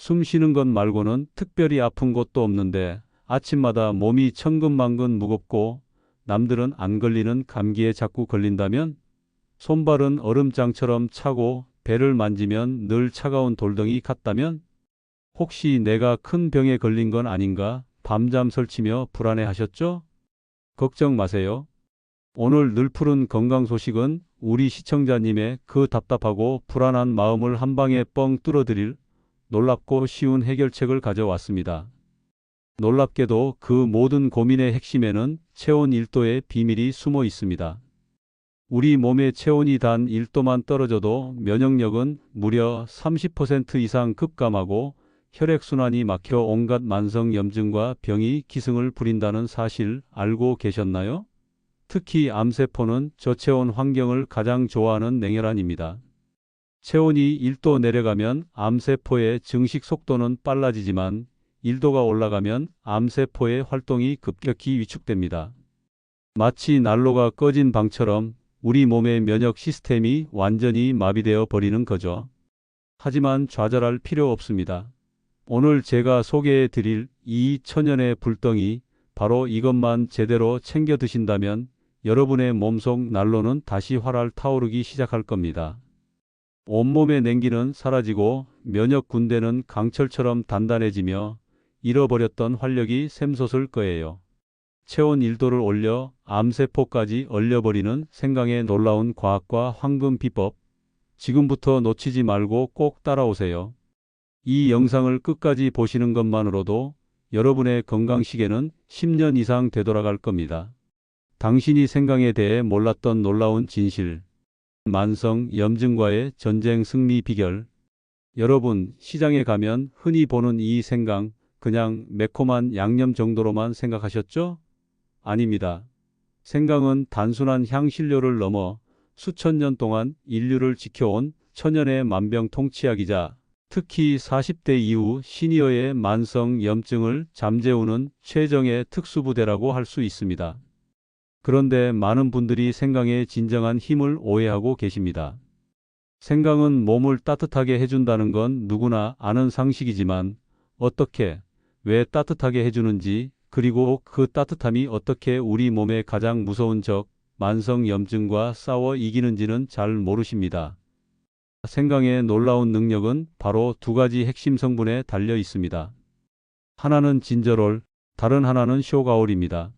숨 쉬는 것 말고는 특별히 아픈 곳도 없는데 아침마다 몸이 천근만근 무겁고 남들은 안 걸리는 감기에 자꾸 걸린다면? 손발은 얼음장처럼 차고 배를 만지면 늘 차가운 돌덩이 같다면? 혹시 내가 큰 병에 걸린 건 아닌가 밤잠 설치며 불안해하셨죠? 걱정 마세요. 오늘 늘 푸른 건강 소식은 우리 시청자님의 그 답답하고 불안한 마음을 한 방에 뻥 뚫어드릴 놀랍고 쉬운 해결책을 가져왔습니다. 놀랍게도 그 모든 고민의 핵심에는 체온 1도의 비밀이 숨어 있습니다. 우리 몸의 체온이 단 1도만 떨어져도 면역력은 무려 30% 이상 급감하고 혈액순환이 막혀 온갖 만성염증과 병이 기승을 부린다는 사실 알고 계셨나요? 특히 암세포는 저체온 환경을 가장 좋아하는 냉혈안입니다. 체온이 1도 내려가면 암세포의 증식 속도는 빨라지지만 1도가 올라가면 암세포의 활동이 급격히 위축됩니다. 마치 난로가 꺼진 방처럼 우리 몸의 면역 시스템이 완전히 마비되어 버리는 거죠. 하지만 좌절할 필요 없습니다. 오늘 제가 소개해 드릴 이 천연의 불덩이, 바로 이것만 제대로 챙겨 드신다면 여러분의 몸속 난로는 다시 활활 타오르기 시작할 겁니다. 온몸의 냉기는 사라지고 면역 군대는 강철처럼 단단해지며 잃어버렸던 활력이 샘솟을 거예요. 체온 1도를 올려 암세포까지 얼려버리는 생강의 놀라운 과학과 황금 비법. 지금부터 놓치지 말고 꼭 따라오세요. 이 영상을 끝까지 보시는 것만으로도 여러분의 건강시계는 10년 이상 되돌아갈 겁니다. 당신이 생강에 대해 몰랐던 놀라운 진실. 만성 염증과의 전쟁 승리 비결. 여러분, 시장에 가면 흔히 보는 이 생강, 그냥 매콤한 양념 정도로만 생각하셨죠? 아닙니다. 생강은 단순한 향신료를 넘어 수천 년 동안 인류를 지켜온 천연의 만병통치약이자 특히 40대 이후 시니어의 만성 염증을 잠재우는 최정의 특수부대라고 할 수 있습니다. 그런데 많은 분들이 생강의 진정한 힘을 오해하고 계십니다. 생강은 몸을 따뜻하게 해준다는 건 누구나 아는 상식이지만 어떻게, 왜 따뜻하게 해주는지, 그리고 그 따뜻함이 어떻게 우리 몸의 가장 무서운 적, 만성염증과 싸워 이기는지는 잘 모르십니다. 생강의 놀라운 능력은 바로 두 가지 핵심 성분에 달려 있습니다. 하나는 진저롤, 다른 하나는 쇼가올입니다.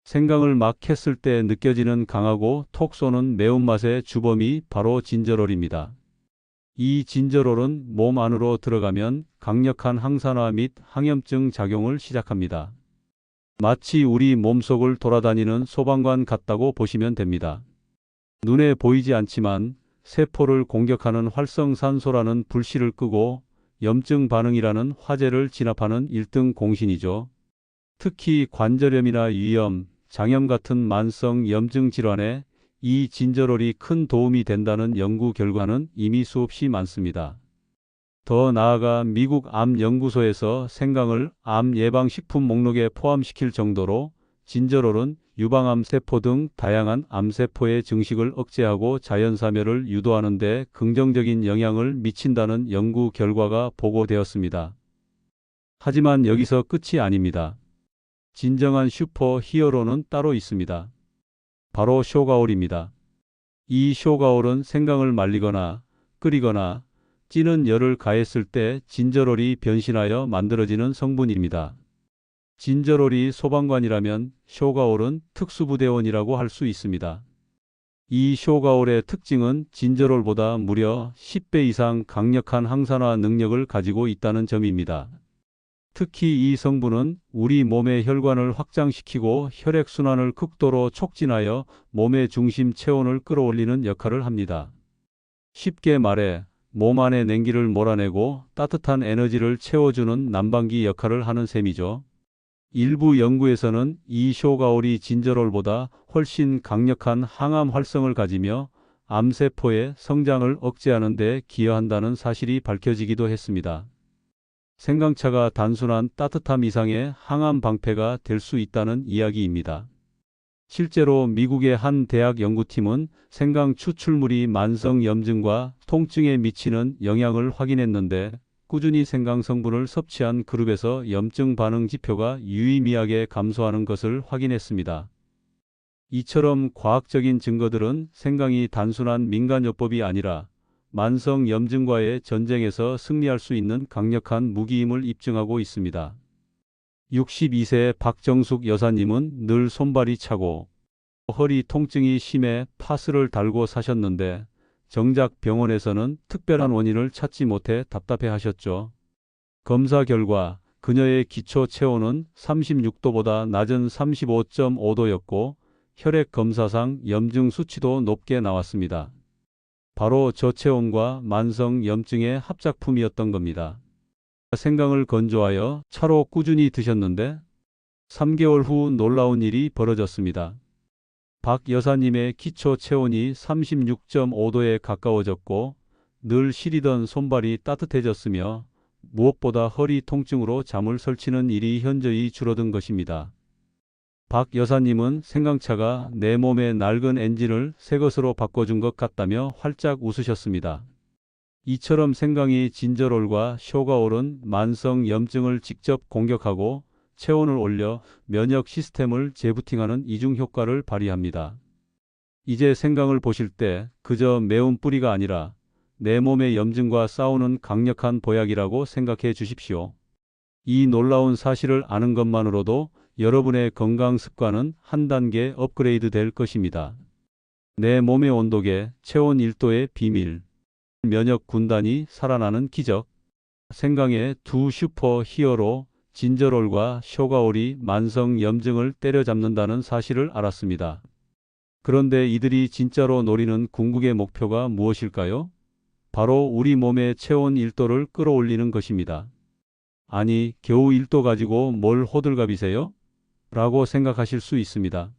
생강을 막 했을 때 느껴지는 강하고 톡 쏘는 매운맛의 주범이 바로 진저롤입니다. 이 진저롤은 몸 안으로 들어가면 강력한 항산화 및 항염증 작용을 시작합니다. 마치 우리 몸속을 돌아다니는 소방관 같다고 보시면 됩니다. 눈에 보이지 않지만 세포를 공격하는 활성산소라는 불씨를 끄고 염증 반응이라는 화재를 진압하는 1등 공신이죠. 특히 관절염이나 위염, 장염 같은 만성 염증 질환에 이 진저롤이 큰 도움이 된다는 연구 결과는 이미 수없이 많습니다. 더 나아가 미국 암연구소에서 생강을 암 예방식품 목록에 포함시킬 정도로 진저롤은 유방암 세포 등 다양한 암세포의 증식을 억제하고 자연사멸을 유도하는 데 긍정적인 영향을 미친다는 연구 결과가 보고되었습니다. 하지만 여기서 끝이 아닙니다. 진정한 슈퍼 히어로는 따로 있습니다. 바로 쇼가올입니다. 이 쇼가올은 생강을 말리거나 끓이거나 찌는 열을 가했을 때 진저롤이 변신하여 만들어지는 성분입니다. 진저롤이 소방관이라면 쇼가올은 특수부대원이라고 할 수 있습니다. 이 쇼가올의 특징은 진저롤보다 무려 10배 이상 강력한 항산화 능력을 가지고 있다는 점입니다. 특히 이 성분은 우리 몸의 혈관을 확장시키고 혈액순환을 극도로 촉진하여 몸의 중심 체온을 끌어올리는 역할을 합니다. 쉽게 말해 몸 안의 냉기를 몰아내고 따뜻한 에너지를 채워주는 난방기 역할을 하는 셈이죠. 일부 연구에서는 이 쇼가올이 진저롤보다 훨씬 강력한 항암 활성을 가지며 암세포의 성장을 억제하는 데 기여한다는 사실이 밝혀지기도 했습니다. 생강차가 단순한 따뜻함 이상의 항암 방패가 될 수 있다는 이야기입니다. 실제로 미국의 한 대학 연구팀은 생강 추출물이 만성 염증과 통증에 미치는 영향을 확인했는데 꾸준히 생강 성분을 섭취한 그룹에서 염증 반응 지표가 유의미하게 감소하는 것을 확인했습니다. 이처럼 과학적인 증거들은 생강이 단순한 민간요법이 아니라 만성 염증과의 전쟁에서 승리할 수 있는 강력한 무기임을 입증하고 있습니다. 62세 박정숙 여사님은 늘 손발이 차고 허리 통증이 심해 파스를 달고 사셨는데 정작 병원에서는 특별한 원인을 찾지 못해 답답해 하셨죠. 검사 결과 그녀의 기초 체온은 36도보다 낮은 35.5도였고 혈액 검사상 염증 수치도 높게 나왔습니다. 바로 저체온과 만성 염증의 합작품이었던 겁니다. 생강을 건조하여 차로 꾸준히 드셨는데 3개월 후 놀라운 일이 벌어졌습니다. 박 여사님의 기초 체온이 36.5도에 가까워졌고 늘 시리던 손발이 따뜻해졌으며 무엇보다 허리 통증으로 잠을 설치는 일이 현저히 줄어든 것입니다. 박 여사님은 생강차가 내 몸의 낡은 엔진을 새 것으로 바꿔준 것 같다며 활짝 웃으셨습니다. 이처럼 생강이 진저롤과 쇼가올은 만성 염증을 직접 공격하고 체온을 올려 면역 시스템을 재부팅하는 이중 효과를 발휘합니다. 이제 생강을 보실 때 그저 매운 뿌리가 아니라 내 몸의 염증과 싸우는 강력한 보약이라고 생각해 주십시오. 이 놀라운 사실을 아는 것만으로도 여러분의 건강 습관은 한 단계 업그레이드 될 것입니다. 내 몸의 온도계, 체온 1도의 비밀, 면역 군단이 살아나는 기적. 생강의 두 슈퍼 히어로 진저롤과 쇼가올이 만성 염증을 때려잡는다는 사실을 알았습니다. 그런데 이들이 진짜로 노리는 궁극의 목표가 무엇일까요? 바로 우리 몸의 체온 1도를 끌어올리는 것입니다. 아니, 겨우 1도 가지고 뭘 호들갑이세요? 라고 생각하실 수 있습니다.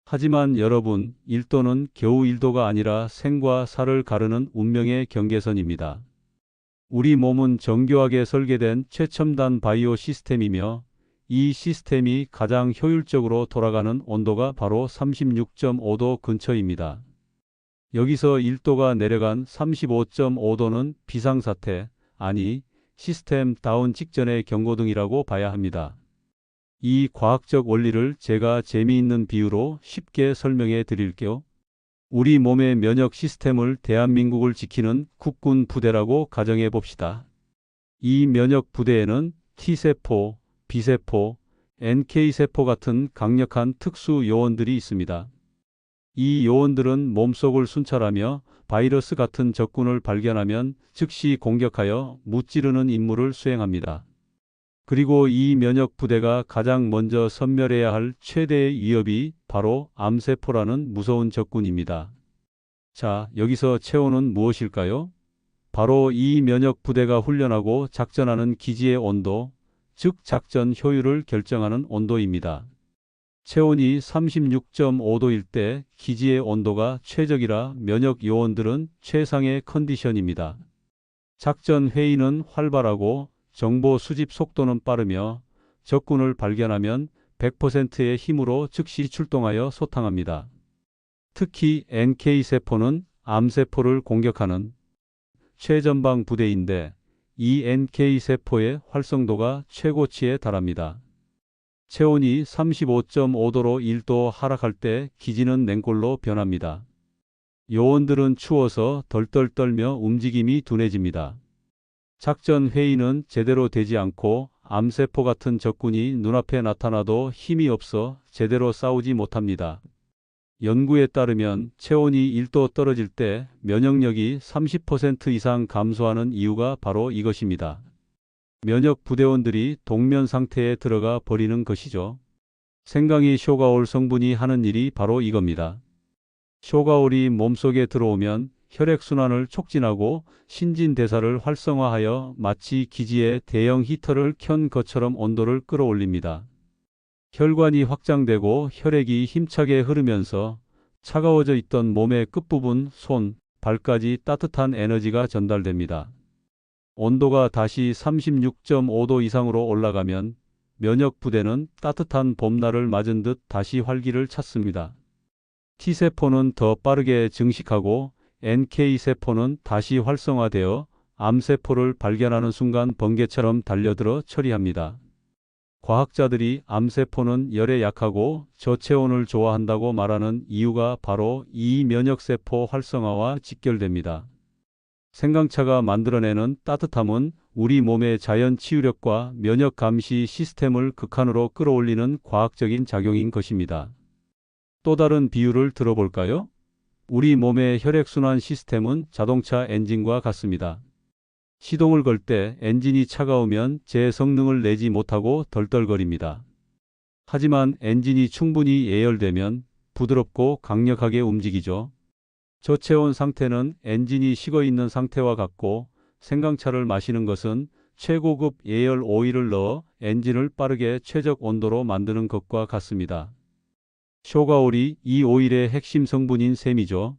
하지만 여러분, 1도는 겨우 1도가 아니라 생과 사를 가르는 운명의 경계선입니다. 우리 몸은 정교하게 설계된 최첨단 바이오 시스템이며 이 시스템이 가장 효율적으로 돌아가는 온도가 바로 36.5도 근처입니다. 여기서 1도가 내려간 35.5도는 비상사태, 아니 시스템 다운 직전의 경고등이라고 봐야 합니다. 이 과학적 원리를 제가 재미있는 비유로 쉽게 설명해 드릴게요. 우리 몸의 면역 시스템을 대한민국을 지키는 국군 부대라고 가정해 봅시다. 이 면역 부대에는 T세포, B세포, NK세포 같은 강력한 특수 요원들이 있습니다. 이 요원들은 몸속을 순찰하며 바이러스 같은 적군을 발견하면 즉시 공격하여 무찌르는 임무를 수행합니다. 그리고 이 면역 부대가 가장 먼저 섬멸해야 할 최대의 위협이 바로 암세포라는 무서운 적군입니다. 자, 여기서 체온은 무엇일까요? 바로 이 면역 부대가 훈련하고 작전하는 기지의 온도, 즉 작전 효율을 결정하는 온도입니다. 체온이 36.5도일 때 기지의 온도가 최적이라 면역 요원들은 최상의 컨디션입니다. 작전 회의는 활발하고 정보 수집 속도는 빠르며 적군을 발견하면 100%의 힘으로 즉시 출동하여 소탕합니다. 특히 NK세포는 암세포를 공격하는 최전방 부대인데 이 NK세포의 활성도가 최고치에 달합니다. 체온이 35.5도로 1도 하락할 때 기지는 냉골로 변합니다. 요원들은 추워서 덜덜 떨며 움직임이 둔해집니다. 작전 회의는 제대로 되지 않고 암세포 같은 적군이 눈앞에 나타나도 힘이 없어 제대로 싸우지 못합니다. 연구에 따르면 체온이 1도 떨어질 때 면역력이 30% 이상 감소하는 이유가 바로 이것입니다. 면역 부대원들이 동면 상태에 들어가 버리는 것이죠. 생강이 쇼가올 성분이 하는 일이 바로 이겁니다. 쇼가올이 몸속에 들어오면 혈액순환을 촉진하고 신진대사를 활성화하여 마치 기지에 대형 히터를 켠 것처럼 온도를 끌어올립니다. 혈관이 확장되고 혈액이 힘차게 흐르면서 차가워져 있던 몸의 끝부분, 손, 발까지 따뜻한 에너지가 전달됩니다. 온도가 다시 36.5도 이상으로 올라가면 면역 부대는 따뜻한 봄날을 맞은 듯 다시 활기를 찾습니다. T세포는 더 빠르게 증식하고 NK세포는 다시 활성화되어 암세포를 발견하는 순간 번개처럼 달려들어 처리합니다. 과학자들이 암세포는 열에 약하고 저체온을 좋아한다고 말하는 이유가 바로 이 면역세포 활성화와 직결됩니다. 생강차가 만들어내는 따뜻함은 우리 몸의 자연 치유력과 면역 감시 시스템을 극한으로 끌어올리는 과학적인 작용인 것입니다. 또 다른 비유를 들어볼까요? 우리 몸의 혈액순환 시스템은 자동차 엔진과 같습니다. 시동을 걸 때 엔진이 차가우면 제 성능을 내지 못하고 덜덜거립니다. 하지만 엔진이 충분히 예열되면 부드럽고 강력하게 움직이죠. 저체온 상태는 엔진이 식어 있는 상태와 같고, 생강차를 마시는 것은 최고급 예열 오일을 넣어 엔진을 빠르게 최적 온도로 만드는 것과 같습니다. 쇼가올이 이 오일의 핵심 성분인 셈이죠.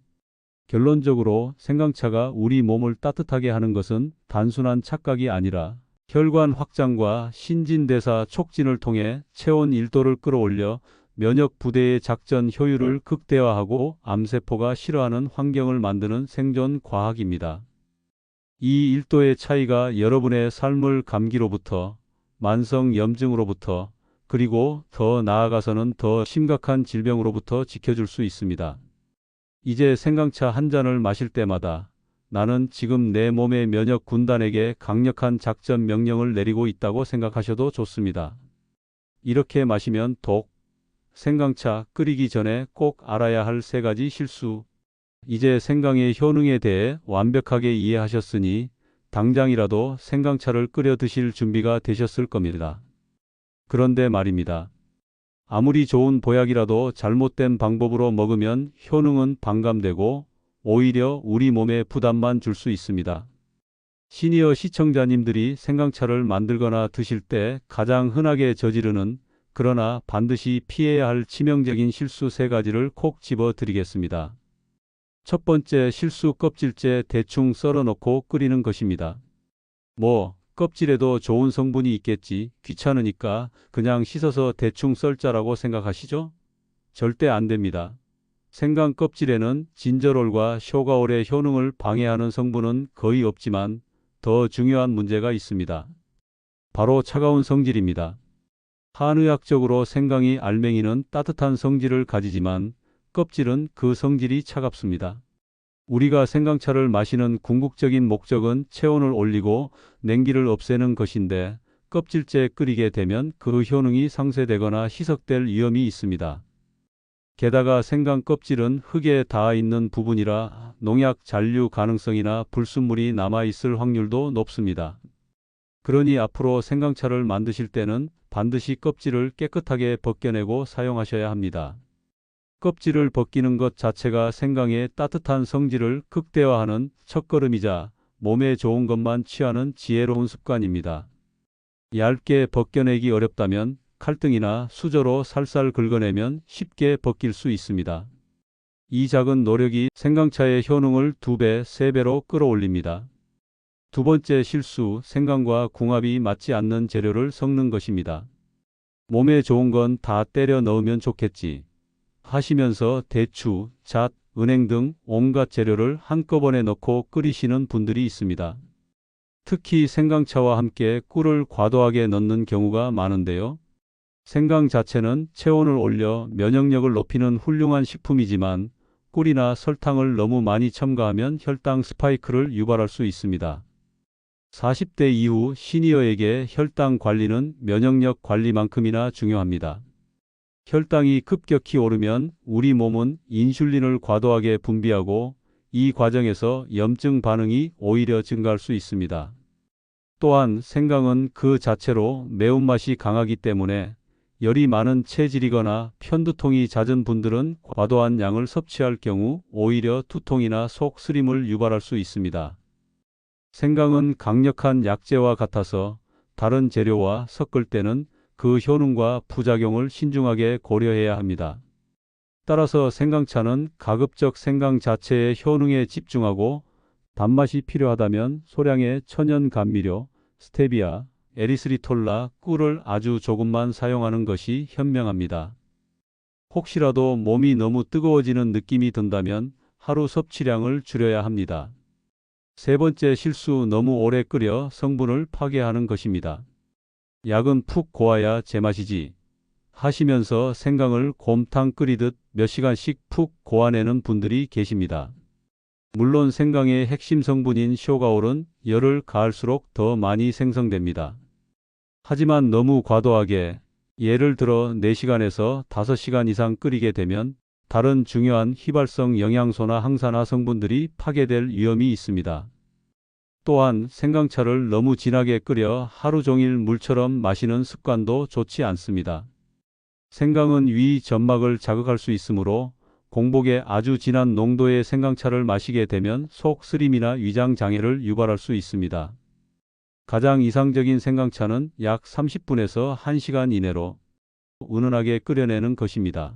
결론적으로 생강차가 우리 몸을 따뜻하게 하는 것은 단순한 착각이 아니라 혈관 확장과 신진대사 촉진을 통해 체온 1도를 끌어올려 면역 부대의 작전 효율을 극대화하고 암세포가 싫어하는 환경을 만드는 생존 과학입니다. 이 1도의 차이가 여러분의 삶을 감기로부터, 만성 염증으로부터, 그리고 더 나아가서는 더 심각한 질병으로부터 지켜줄 수 있습니다. 이제 생강차 한 잔을 마실 때마다 나는 지금 내 몸의 면역 군단에게 강력한 작전 명령을 내리고 있다고 생각하셔도 좋습니다. 이렇게 마시면 생강차 끓이기 전에 꼭 알아야 할 3가지 실수. 이제 생강의 효능에 대해 완벽하게 이해하셨으니 당장이라도 생강차를 끓여 드실 준비가 되셨을 겁니다. 그런데 말입니다. 아무리 좋은 보약이라도 잘못된 방법으로 먹으면 효능은 반감되고 오히려 우리 몸에 부담만 줄 수 있습니다. 시니어 시청자님들이 생강차를 만들거나 드실 때 가장 흔하게 저지르는, 그러나 반드시 피해야 할 치명적인 실수 3가지를 콕 집어 드리겠습니다. 첫 번째 실수, 껍질째 대충 썰어 놓고 끓이는 것입니다. 껍질에도 좋은 성분이 있겠지, 귀찮으니까 그냥 씻어서 대충 썰자라고 생각하시죠? 절대 안 됩니다. 생강 껍질에는 진저롤과 쇼가올의 효능을 방해하는 성분은 거의 없지만 더 중요한 문제가 있습니다. 바로 차가운 성질입니다. 한의학적으로 생강이 알맹이는 따뜻한 성질을 가지지만 껍질은 그 성질이 차갑습니다. 우리가 생강차를 마시는 궁극적인 목적은 체온을 올리고 냉기를 없애는 것인데, 껍질째 끓이게 되면 그 효능이 상쇄되거나 희석될 위험이 있습니다. 게다가 생강 껍질은 흙에 닿아 있는 부분이라 농약 잔류 가능성이나 불순물이 남아 있을 확률도 높습니다. 그러니 앞으로 생강차를 만드실 때는 반드시 껍질을 깨끗하게 벗겨내고 사용하셔야 합니다. 껍질을 벗기는 것 자체가 생강의 따뜻한 성질을 극대화하는 첫걸음이자 몸에 좋은 것만 취하는 지혜로운 습관입니다. 얇게 벗겨내기 어렵다면 칼등이나 수저로 살살 긁어내면 쉽게 벗길 수 있습니다. 이 작은 노력이 생강차의 효능을 2배, 3배로 끌어올립니다. 두 번째 실수, 생강과 궁합이 맞지 않는 재료를 섞는 것입니다. 몸에 좋은 건 다 때려 넣으면 좋겠지 하시면서 대추, 잣, 은행 등 온갖 재료를 한꺼번에 넣고 끓이시는 분들이 있습니다. 특히 생강차와 함께 꿀을 과도하게 넣는 경우가 많은데요. 생강 자체는 체온을 올려 면역력을 높이는 훌륭한 식품이지만 꿀이나 설탕을 너무 많이 첨가하면 혈당 스파이크를 유발할 수 있습니다. 40대 이후 시니어에게 혈당 관리는 면역력 관리만큼이나 중요합니다. 혈당이 급격히 오르면 우리 몸은 인슐린을 과도하게 분비하고 이 과정에서 염증 반응이 오히려 증가할 수 있습니다. 또한 생강은 그 자체로 매운맛이 강하기 때문에 열이 많은 체질이거나 편두통이 잦은 분들은 과도한 양을 섭취할 경우 오히려 두통이나 속 쓰림을 유발할 수 있습니다. 생강은 강력한 약재와 같아서 다른 재료와 섞을 때는 그 효능과 부작용을 신중하게 고려해야 합니다. 따라서 생강차는 가급적 생강 자체의 효능에 집중하고 단맛이 필요하다면 소량의 천연 감미료, 스테비아, 에리스리톨라, 꿀을 아주 조금만 사용하는 것이 현명합니다. 혹시라도 몸이 너무 뜨거워지는 느낌이 든다면 하루 섭취량을 줄여야 합니다. 세 번째 실수, 너무 오래 끓여 성분을 파괴하는 것입니다. 약은 푹 고아야 제맛이지 하시면서 생강을 곰탕 끓이듯 몇 시간씩 푹 고아내는 분들이 계십니다. 물론 생강의 핵심 성분인 쇼가올은 열을 가할수록 더 많이 생성됩니다. 하지만 너무 과도하게, 예를 들어 4시간에서 5시간 이상 끓이게 되면 다른 중요한 휘발성 영양소나 항산화 성분들이 파괴될 위험이 있습니다. 또한 생강차를 너무 진하게 끓여 하루 종일 물처럼 마시는 습관도 좋지 않습니다. 생강은 위 점막을 자극할 수 있으므로 공복에 아주 진한 농도의 생강차를 마시게 되면 속 쓰림이나 위장 장애를 유발할 수 있습니다. 가장 이상적인 생강차는 약 30분에서 1시간 이내로 은은하게 끓여내는 것입니다.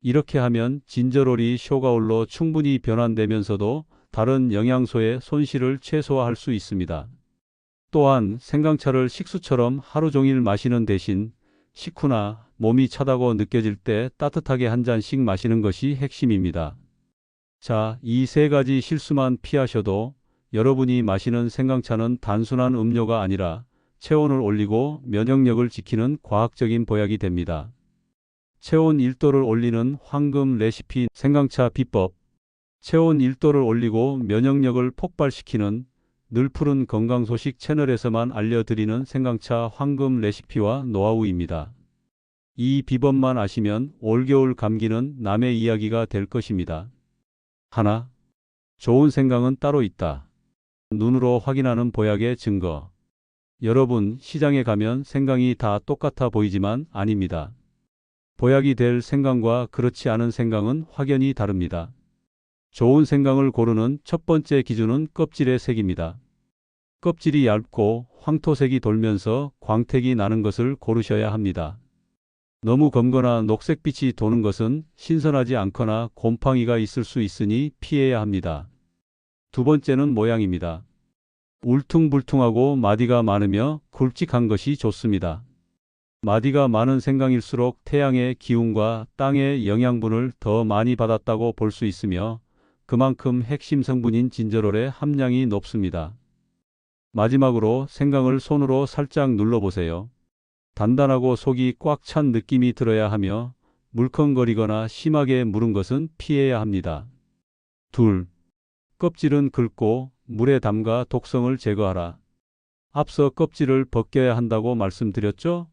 이렇게 하면 진저롤이 쇼가올로 충분히 변환되면서도 다른 영양소의 손실을 최소화할 수 있습니다. 또한 생강차를 식수처럼 하루 종일 마시는 대신 식후나 몸이 차다고 느껴질 때 따뜻하게 한 잔씩 마시는 것이 핵심입니다. 자, 이 세 가지 실수만 피하셔도 여러분이 마시는 생강차는 단순한 음료가 아니라 체온을 올리고 면역력을 지키는 과학적인 보약이 됩니다. 체온 1도를 올리는 황금 레시피 생강차 비법. 체온 1도를 올리고 면역력을 폭발시키는 늘 푸른 건강 소식 채널에서만 알려드리는 생강차 황금 레시피와 노하우입니다. 이 비법만 아시면 올겨울 감기는 남의 이야기가 될 것입니다. 하나, 좋은 생강은 따로 있다. 눈으로 확인하는 보약의 증거. 여러분, 시장에 가면 생강이 다 똑같아 보이지만 아닙니다. 보약이 될 생강과 그렇지 않은 생강은 확연히 다릅니다. 좋은 생강을 고르는 첫 번째 기준은 껍질의 색입니다. 껍질이 얇고 황토색이 돌면서 광택이 나는 것을 고르셔야 합니다. 너무 검거나 녹색빛이 도는 것은 신선하지 않거나 곰팡이가 있을 수 있으니 피해야 합니다. 두 번째는 모양입니다. 울퉁불퉁하고 마디가 많으며 굵직한 것이 좋습니다. 마디가 많은 생강일수록 태양의 기운과 땅의 영양분을 더 많이 받았다고 볼 수 있으며 그만큼 핵심 성분인 진저롤의 함량이 높습니다. 마지막으로 생강을 손으로 살짝 눌러보세요. 단단하고 속이 꽉 찬 느낌이 들어야 하며 물컹거리거나 심하게 무른 것은 피해야 합니다. 둘, 껍질은 긁고 물에 담가 독성을 제거하라. 앞서 껍질을 벗겨야 한다고 말씀드렸죠?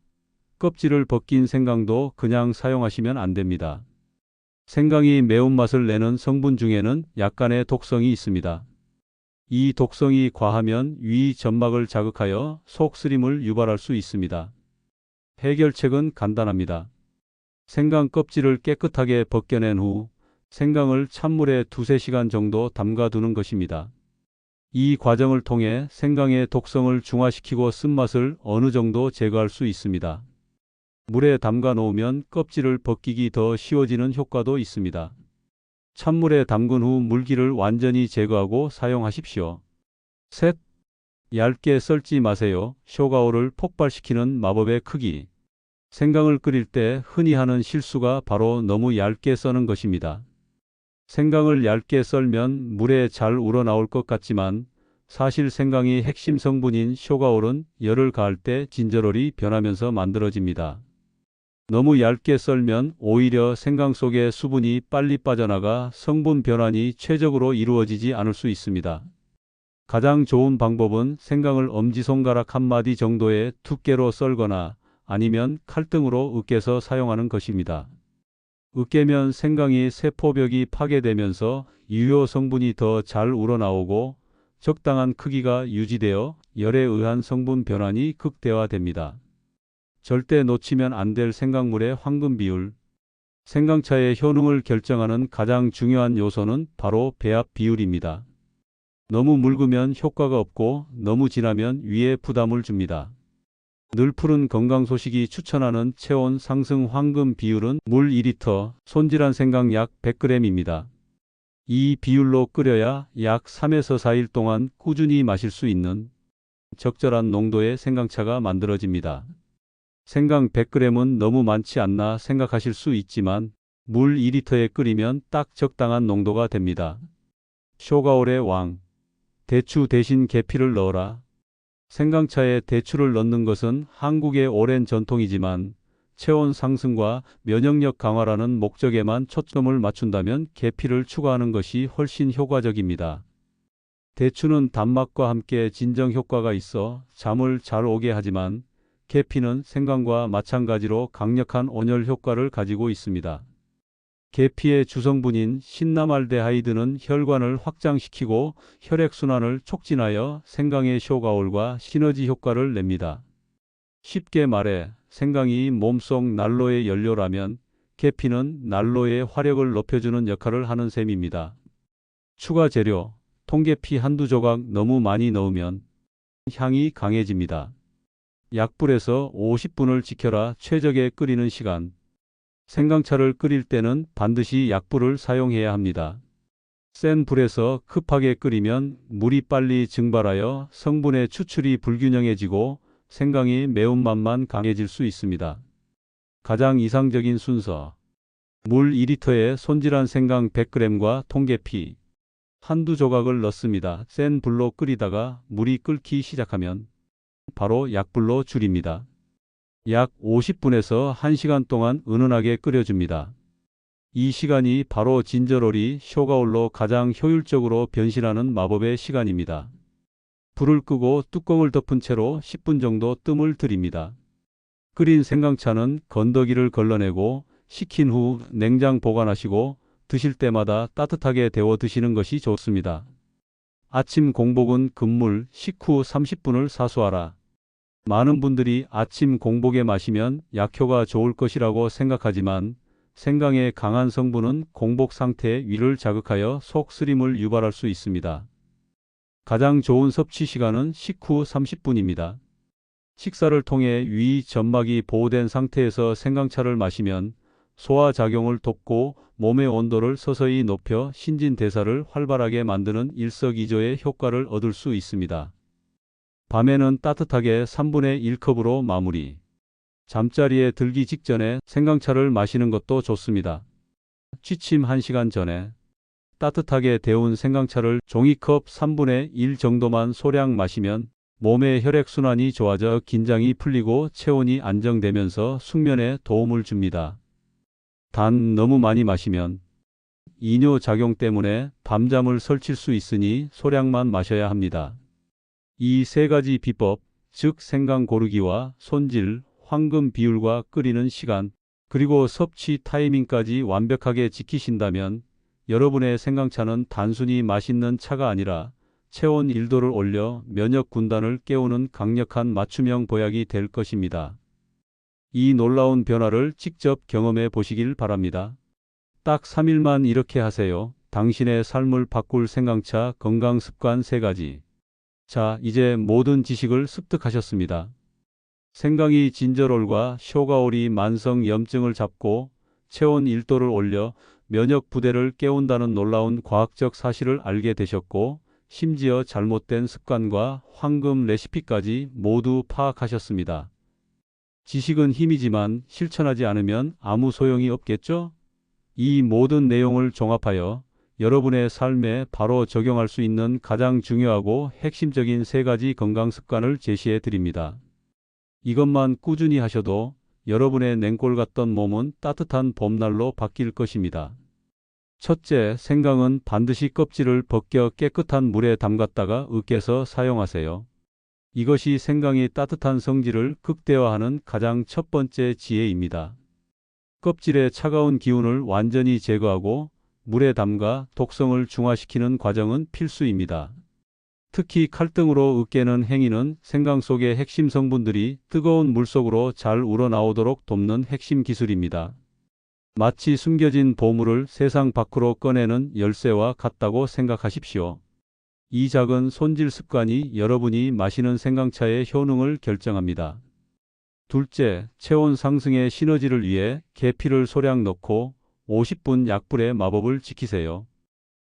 껍질을 벗긴 생강도 그냥 사용하시면 안 됩니다. 생강이 매운맛을 내는 성분 중에는 약간의 독성이 있습니다. 이 독성이 과하면 위 점막을 자극하여 속 쓰림을 유발할 수 있습니다. 해결책은 간단합니다. 생강 껍질을 깨끗하게 벗겨낸 후 생강을 찬물에 2~3시간 정도 담가두는 것입니다. 이 과정을 통해 생강의 독성을 중화시키고 쓴맛을 어느 정도 제거할 수 있습니다. 물에 담가 놓으면 껍질을 벗기기 더 쉬워지는 효과도 있습니다. 찬물에 담근 후 물기를 완전히 제거하고 사용하십시오. 셋, 얇게 썰지 마세요. 쇼가올을 폭발시키는 마법의 크기. 생강을 끓일 때 흔히 하는 실수가 바로 너무 얇게 써는 것입니다. 생강을 얇게 썰면 물에 잘 우러나올 것 같지만 사실 생강이 핵심 성분인 쇼가올은 열을 가할 때 진저롤이 변하면서 만들어집니다. 너무 얇게 썰면 오히려 생강 속의 수분이 빨리 빠져나가 성분 변환이 최적으로 이루어지지 않을 수 있습니다. 가장 좋은 방법은 생강을 엄지손가락 한 마디 정도의 두께로 썰거나 아니면 칼등으로 으깨서 사용하는 것입니다. 으깨면 생강이 세포벽이 파괴되면서 유효 성분이 더 잘 우러나오고 적당한 크기가 유지되어 열에 의한 성분 변환이 극대화됩니다. 절대 놓치면 안 될 생강물의 황금 비율. 생강차의 효능을 결정하는 가장 중요한 요소는 바로 배합 비율입니다. 너무 묽으면 효과가 없고 너무 진하면 위에 부담을 줍니다. 늘 푸른 건강 소식이 추천하는 체온 상승 황금 비율은 물 2리터, 손질한 생강 약 100g입니다. 이 비율로 끓여야 약 3에서 4일 동안 꾸준히 마실 수 있는 적절한 농도의 생강차가 만들어집니다. 생강 100g은 너무 많지 않나 생각하실 수 있지만 물 2리터에 끓이면 딱 적당한 농도가 됩니다. 쇼가올의 왕. 대추 대신 계피를 넣어라. 생강차에 대추를 넣는 것은 한국의 오랜 전통이지만 체온 상승과 면역력 강화라는 목적에만 초점을 맞춘다면 계피를 추가하는 것이 훨씬 효과적입니다. 대추는 단맛과 함께 진정 효과가 있어 잠을 잘 오게 하지만 계피는 생강과 마찬가지로 강력한 온열 효과를 가지고 있습니다. 계피의 주성분인 신나말데하이드는 혈관을 확장시키고 혈액순환을 촉진하여 생강의 쇼가올과 시너지 효과를 냅니다. 쉽게 말해 생강이 몸속 난로의 연료라면 계피는 난로의 화력을 높여주는 역할을 하는 셈입니다. 추가 재료: 통계피 한두 조각 너무 많이 넣으면 향이 강해집니다. 약불에서 50분을 지켜라. 최적의 끓이는 시간: 생강차를 끓일 때는 반드시 약불을 사용해야 합니다. 센 불에서 급하게 끓이면 물이 빨리 증발하여 성분의 추출이 불균형해지고 생강이 매운맛만 강해질 수 있습니다. 가장 이상적인 순서: 물 2리터에 손질한 생강 100g과 통계피 한두 조각을 넣습니다. 센 불로 끓이다가 물이 끓기 시작하면 바로 약불로 줄입니다. 약 50분에서 1시간 동안 은은하게 끓여줍니다. 이 시간이 바로 진저로리 쇼가올로 가장 효율적으로 변신하는 마법의 시간입니다. 불을 끄고 뚜껑을 덮은 채로 10분 정도 뜸을 들입니다. 끓인 생강차는 건더기를 걸러내고 식힌 후 냉장 보관하시고 드실 때마다 따뜻하게 데워 드시는 것이 좋습니다. 아침 공복은 금물, 식후 30분을 사수하라. 많은 분들이 아침 공복에 마시면 약효가 좋을 것이라고 생각하지만 생강의 강한 성분은 공복 상태의 위를 자극하여 속 쓰림을 유발할 수 있습니다. 가장 좋은 섭취 시간은 식후 30분입니다. 식사를 통해 위 점막이 보호된 상태에서 생강차를 마시면 소화작용을 돕고 몸의 온도를 서서히 높여 신진대사를 활발하게 만드는 일석이조의 효과를 얻을 수 있습니다. 밤에는 따뜻하게 3분의 1컵으로 마무리. 잠자리에 들기 직전에 생강차를 마시는 것도 좋습니다. 취침 1시간 전에 따뜻하게 데운 생강차를 종이컵 3분의 1 정도만 소량 마시면 몸의 혈액순환이 좋아져 긴장이 풀리고 체온이 안정되면서 숙면에 도움을 줍니다. 단 너무 많이 마시면 이뇨작용 때문에 밤잠을 설칠 수 있으니 소량만 마셔야 합니다. 이 세 가지 비법, 즉 생강 고르기와 손질, 황금 비율과 끓이는 시간, 그리고 섭취 타이밍까지 완벽하게 지키신다면 여러분의 생강차는 단순히 맛있는 차가 아니라 체온 1도를 올려 면역 군단을 깨우는 강력한 맞춤형 보약이 될 것입니다. 이 놀라운 변화를 직접 경험해 보시길 바랍니다. 딱 3일만 이렇게 하세요. 당신의 삶을 바꿀 생강차 건강 습관 3가지. 자, 이제 모든 지식을 습득하셨습니다. 생강이 진저롤과 쇼가올이 만성 염증을 잡고 체온 1도를 올려 면역 부대를 깨운다는 놀라운 과학적 사실을 알게 되셨고, 심지어 잘못된 습관과 황금 레시피까지 모두 파악하셨습니다. 지식은 힘이지만 실천하지 않으면 아무 소용이 없겠죠? 이 모든 내용을 종합하여 여러분의 삶에 바로 적용할 수 있는 가장 중요하고 핵심적인 3가지 건강 습관을 제시해 드립니다. 이것만 꾸준히 하셔도 여러분의 냉골 같던 몸은 따뜻한 봄날로 바뀔 것입니다. 첫째, 생강은 반드시 껍질을 벗겨 깨끗한 물에 담갔다가 으깨서 사용하세요. 이것이 생강이 따뜻한 성질을 극대화하는 가장 첫 번째 지혜입니다. 껍질의 차가운 기운을 완전히 제거하고 물에 담가 독성을 중화시키는 과정은 필수입니다. 특히 칼등으로 으깨는 행위는 생강 속의 핵심 성분들이 뜨거운 물 속으로 잘 우러나오도록 돕는 핵심 기술입니다. 마치 숨겨진 보물을 세상 밖으로 꺼내는 열쇠와 같다고 생각하십시오. 이 작은 손질 습관이 여러분이 마시는 생강차의 효능을 결정합니다. 둘째, 체온 상승의 시너지를 위해 계피를 소량 넣고 50분 약불의 마법을 지키세요.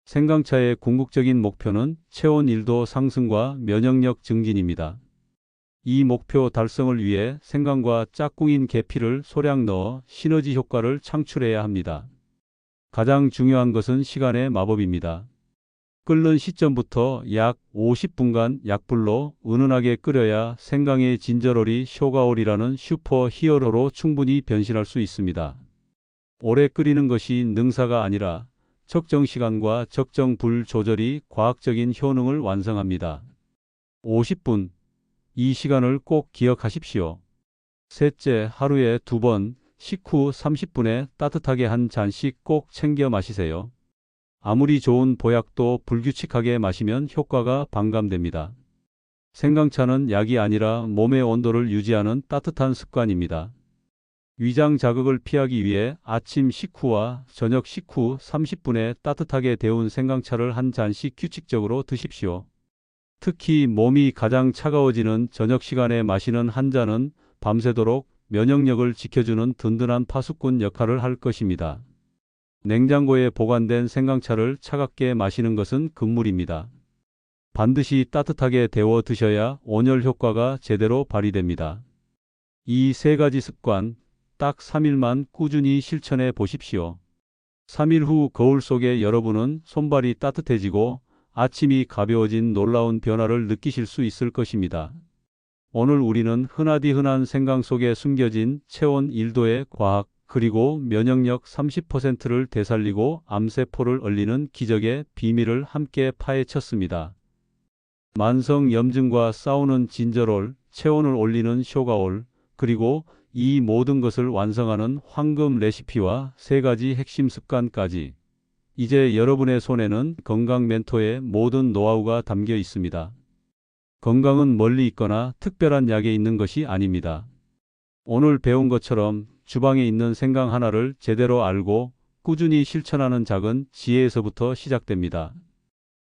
생강차의 궁극적인 목표는 체온 1도 상승과 면역력 증진입니다. 이 목표 달성을 위해 생강과 짝꿍인 계피를 소량 넣어 시너지 효과를 창출해야 합니다. 가장 중요한 것은 시간의 마법입니다. 끓는 시점부터 약 50분간 약불로 은은하게 끓여야 생강의 진저롤이 쇼가올이라는 슈퍼 히어로로 충분히 변신할 수 있습니다. 오래 끓이는 것이 능사가 아니라 적정 시간과 적정 불 조절이 과학적인 효능을 완성합니다. 50분. 이 시간을 꼭 기억하십시오. 셋째, 하루에 2번, 식후 30분에 따뜻하게 한 잔씩 꼭 챙겨 마시세요. 아무리 좋은 보약도 불규칙하게 마시면 효과가 반감됩니다. 생강차는 약이 아니라 몸의 온도를 유지하는 따뜻한 습관입니다. 위장 자극을 피하기 위해 아침 식후와 저녁 식후 30분에 따뜻하게 데운 생강차를 한 잔씩 규칙적으로 드십시오. 특히 몸이 가장 차가워지는 저녁 시간에 마시는 한 잔은 밤새도록 면역력을 지켜주는 든든한 파수꾼 역할을 할 것입니다. 냉장고에 보관된 생강차를 차갑게 마시는 것은 금물입니다. 반드시 따뜻하게 데워 드셔야 온열 효과가 제대로 발휘됩니다. 이 세 가지 습관, 딱 3일만 꾸준히 실천해 보십시오. 3일 후 거울 속에 여러분은 손발이 따뜻해지고 아침이 가벼워진 놀라운 변화를 느끼실 수 있을 것입니다. 오늘 우리는 흔하디 흔한 생강 속에 숨겨진 체온 1도의 과학, 그리고 면역력 30%를 되살리고 암세포를 얼리는 기적의 비밀을 함께 파헤쳤습니다. 만성 염증과 싸우는 진저롤, 체온을 올리는 쇼가올, 그리고 이 모든 것을 완성하는 황금 레시피와 3가지 핵심 습관까지. 이제 여러분의 손에는 건강 멘토의 모든 노하우가 담겨 있습니다. 건강은 멀리 있거나 특별한 약에 있는 것이 아닙니다. 오늘 배운 것처럼 주방에 있는 생강 하나를 제대로 알고 꾸준히 실천하는 작은 지혜에서부터 시작됩니다.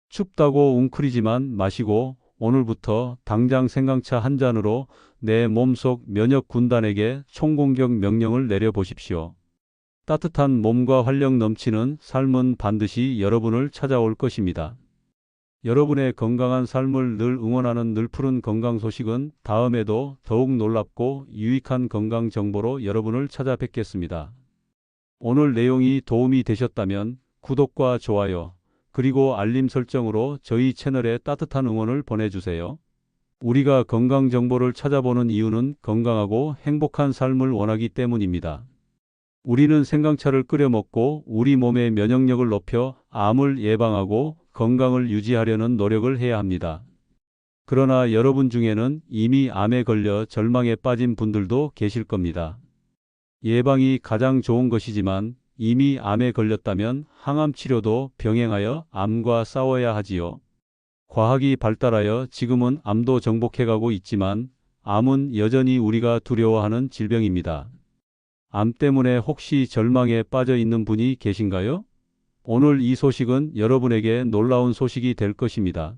춥다고 웅크리지만 마시고 오늘부터 당장 생강차 한 잔으로 내 몸속 면역 군단에게 총공격 명령을 내려보십시오. 따뜻한 몸과 활력 넘치는 삶은 반드시 여러분을 찾아올 것입니다. 여러분의 건강한 삶을 늘 응원하는 늘푸른 건강 소식은 다음에도 더욱 놀랍고 유익한 건강 정보로 여러분을 찾아뵙겠습니다. 오늘 내용이 도움이 되셨다면 구독과 좋아요, 그리고 알림 설정으로 저희 채널에 따뜻한 응원을 보내주세요. 우리가 건강 정보를 찾아보는 이유는 건강하고 행복한 삶을 원하기 때문입니다. 우리는 생강차를 끓여 먹고 우리 몸의 면역력을 높여 암을 예방하고 건강을 유지하려는 노력을 해야 합니다. 그러나 여러분 중에는 이미 암에 걸려 절망에 빠진 분들도 계실 겁니다. 예방이 가장 좋은 것이지만 이미 암에 걸렸다면 항암 치료도 병행하여 암과 싸워야 하지요. 과학이 발달하여 지금은 암도 정복해가고 있지만 암은 여전히 우리가 두려워하는 질병입니다. 암 때문에 혹시 절망에 빠져 있는 분이 계신가요? 오늘 이 소식은 여러분에게 놀라운 소식이 될 것입니다.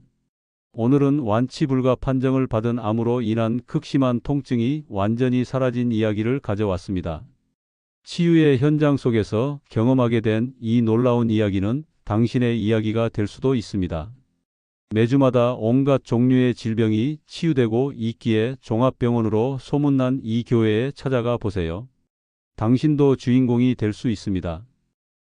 오늘은 완치 불가 판정을 받은 암으로 인한 극심한 통증이 완전히 사라진 이야기를 가져왔습니다. 치유의 현장 속에서 경험하게 된 이 놀라운 이야기는 당신의 이야기가 될 수도 있습니다. 매주마다 온갖 종류의 질병이 치유되고 있기에 종합병원으로 소문난 이 교회에 찾아가 보세요. 당신도 주인공이 될 수 있습니다.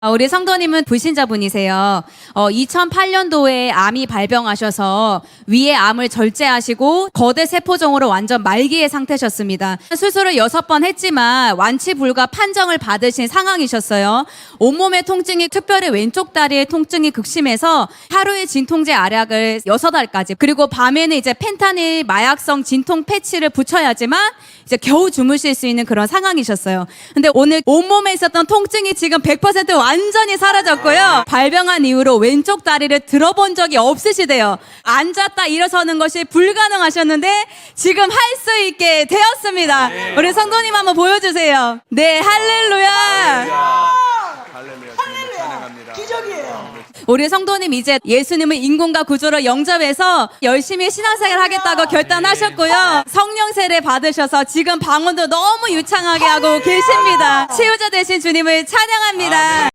우리 성도님은 불신자분이세요. 2008년도에 암이 발병하셔서 위에 암을 절제하시고 거대 세포종으로 완전 말기의 상태셨습니다. 수술을 6번 했지만 완치 불가 판정을 받으신 상황이셨어요. 온몸의 통증이 특별히 왼쪽 다리의 통증이 극심해서 하루에 진통제 알약을 6알까지, 그리고 밤에는 이제 펜타닐 마약성 진통 패치를 붙여야지만 이제 겨우 주무실 수 있는 그런 상황이셨어요. 근데 오늘 온몸에 있었던 통증이 지금 100% 완전히 사라졌고요. 발병한 이후로 왼쪽 다리를 들어본 적이 없으시대요. 앉았다 일어서는 것이 불가능하셨는데 지금 할 수 있게 되었습니다. 우리 성도님 한번 보여주세요. 네, 할렐루야. 할렐루야. 찬양합니다. 기적이에요. 우리 성도님 이제 예수님을 인공과 구주로 영접해서 열심히 신앙생활 하겠다고 결단하셨고요. 성령 세례 받으셔서 지금 방언도 너무 유창하게 하고 계십니다. 치유자 되신 주님을 찬양합니다.